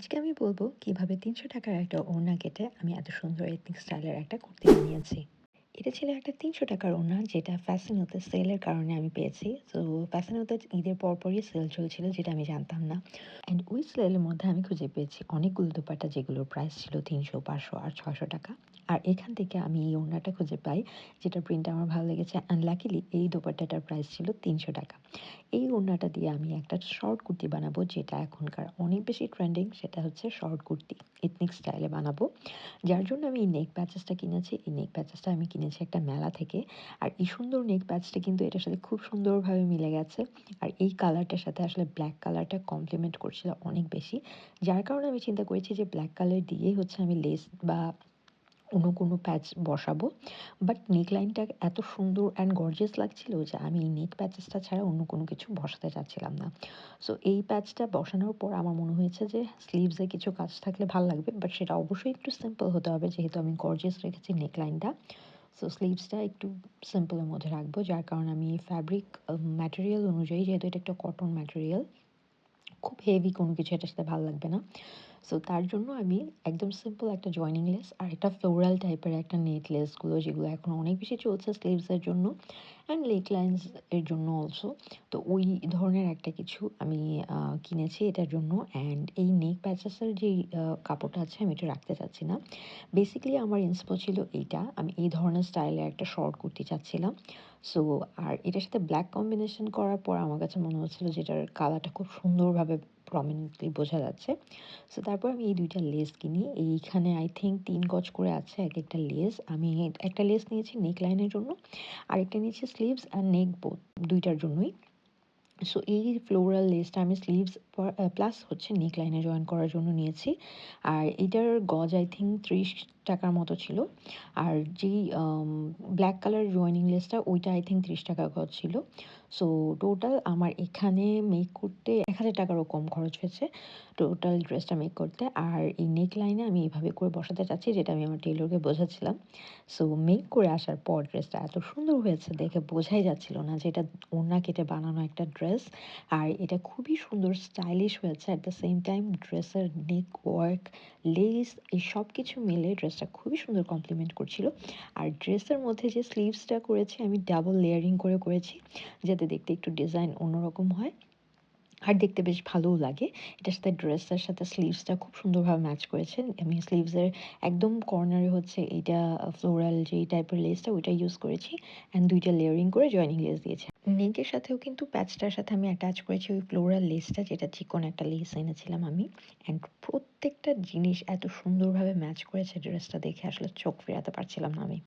আজকে আমি বলবো কিভাবে ৩০০ টাকার একটা ওড়না কেটে আমি এত সুন্দর এথনিক স্টাইলের একটা কুর্তি বানিয়েছি। এটা ছিল একটা ৩০০ টাকার ওড়না যেটা ফ্যাশনোতে সেলের কারণে আমি পেয়েছি। তো ফ্যাশনোতে ঈদের পরপরই সেল চলছিল যেটা আমি জানতাম না। অ্যান্ড ওই সেলের মধ্যে আমি খুঁজে পেয়েছি অনেকগুলো দোপাট্টা যেগুলোর প্রাইস ছিল ৩০০, ৫০০ আর ৬০০ টাকা। আর এখান থেকে আমি এই ওড়নাটা খুঁজে পাই যেটার প্রিন্টটা আমার ভালো লেগেছে, অ্যান্ড লাকিলি এই দোপাট্টাটার প্রাইস ছিল ৩০০ টাকা। এই ওড়নাটা দিয়ে আমি একটা শর্ট কুর্তি বানাবো যেটা এখনকার অনেক বেশি ট্রেন্ডিং, সেটা হচ্ছে শর্ট কুর্তি। এথনিক স্টাইলে বানাবো। যার জন্য আমি এই নেক প্যাচেসটা কিনেছি। এই নেক প্যাচেসটা আমি কিনেছি একটা মেলা থেকে। আর এই সুন্দর নেক প্যাচটা কিন্তু এটার সাথে খুব সুন্দরভাবে মিলে গেছে। আর এই কালারটার সাথে আসলে ব্ল্যাক কালারটা কমপ্লিমেন্ট করছিল অনেক বেশি। যার কারণে আমি চিন্তা করেছি যে ব্ল্যাক কালার দিয়েই হচ্ছে আমি লেস বা অন্য কোনো প্যাচ বসাবো। বাট নেক লাইনটা এত সুন্দর অ্যান্ড গর্জিয়াস লাগছিল যে আমি এই নেক প্যাচেসটা ছাড়া অন্য কোনো কিছু বসাতে চাচ্ছিলাম না। সো এই প্যাচটা বসানোর পর আমার মনে হয়েছে যে স্লিভসে কিছু কাজ থাকলে ভাল লাগবে। বাট সেটা অবশ্যই একটু সিম্পল হতে হবে যেহেতু আমি গর্জিয়াস রেখেছি নেক লাইনটা। সো স্লিভসটা একটু সিম্পলের মধ্যে রাখবো। যার কারণে আমি ফ্যাব্রিক ম্যাটেরিয়াল অনুযায়ী, যেহেতু এটা একটা কটন ম্যাটেরিয়াল, খুব হেভি কোনো কিছু এটার সাথে ভাল লাগবে না। সো তার জন্য আমি একদম সিম্পল একটা জয়েনিং লেস আর একটা ফ্লোরাল টাইপের একটা নেট লেসগুলো যেগুলো এখন অনেক বেশি চলছে স্লিভসের জন্য অ্যান্ড লেগ লাইনস এর জন্য অলসো। তো ওই ধরনের একটা কিছু আমি কিনেছি এটার জন্য। অ্যান্ড এই নেক প্যাচেসের যেই কাপড়টা আছে আমি এটা রাখতে চাচ্ছি না। বেসিক্যালি আমার ইন্সপো ছিল এইটা, আমি এই ধরনের স্টাইলের একটা শর্ট কুর্তি চাচ্ছিলাম। সো আর এটার সাথে ব্ল্যাক কম্বিনেশন করার পর আমার কাছে মনে হচ্ছিল যে এটার কালারটা খুব সুন্দরভাবে প্রমিনেন্টলি বোঝা যাচ্ছে। সো তারপর আমি এই ২ টা লেস কিনি। এইখানে আই থিংক ৩ গজ করে আছে একেকটা লেস। আমি একটা লেস নিয়েছি নেক লাইনের জন্য, আরেকটা নিয়েছি স্লিভস অ্যান্ড নেক বোথ ২ টার জন্যই। সো এই ফ্লোরাল লেসটা আমি স্লিভস প্লাস হচ্ছে নেক লাইনে জয়েন করার জন্য নিয়েছি। আর এটার গজ আই থিংক ৩০ টাকার মতো ছিল। আর যেই ব্ল্যাক কালার জয়েনিং লেসটা ওইটা আই থিংক ৩০ টাকা গজ ছিল। সো টোটাল আমার এখানে মেক করতে ১,০০০ টাকারও কম খরচ হয়েছে টোটাল ড্রেসটা মেক করতে। আর এই নেক লাইনে আমি এভাবে করে বসাতে চাচ্ছি যেটা আমি আমার টেইলরকে বোঝাচ্ছিলাম। সো মেক করে আসার পর ড্রেসটা এত সুন্দর হয়েছে দেখে বোঝাই যাচ্ছিল না যে এটা ওড়না কেটে বানানো একটা ড্রেস। আর এটা খুবই সুন্দর স্টাইলিশ হয়েছে। অ্যাট দ্য সেম টাইম ড্রেসের নেক ওয়ার্ক, লেস এই সব কিছু মিলে ড্রেসটা খুবই সুন্দর কমপ্লিমেন্ট করছিল। আর ড্রেসের মধ্যে যে স্লিভসটা করেছি আমি ডাবল লেয়ারিং করে করেছি যাতে দেখতে একটু ডিজাইন অন্যরকম হয় আর দেখতে বেশ ভালোও লাগে। এটার সাথে ড্রেসের সাথে স্লিভসটা খুব সুন্দরভাবে ম্যাচ করেছে। আমি স্লিভসের একদম কর্নারে হচ্ছে এইটা ফ্লোরাল যেই টাইপের লেসটা ওইটা ইউজ করেছি অ্যান্ড ২ টা লেয়ারিং করে জয়েনিং লেস দিয়েছি। নেকের সাথেও কিন্তু প্যাচটার সাথে আমি অ্যাটাচ করেছি ওই ফ্লোরাল লেসটা, যেটা চিকন একটা লেস এনেছিলাম আমি। অ্যান্ড প্রত্যেকটা জিনিস এত সুন্দরভাবে ম্যাচ করেছে ড্রেসটা দেখে আসলে চোখ ফেরাতে পারছিলাম না আমি।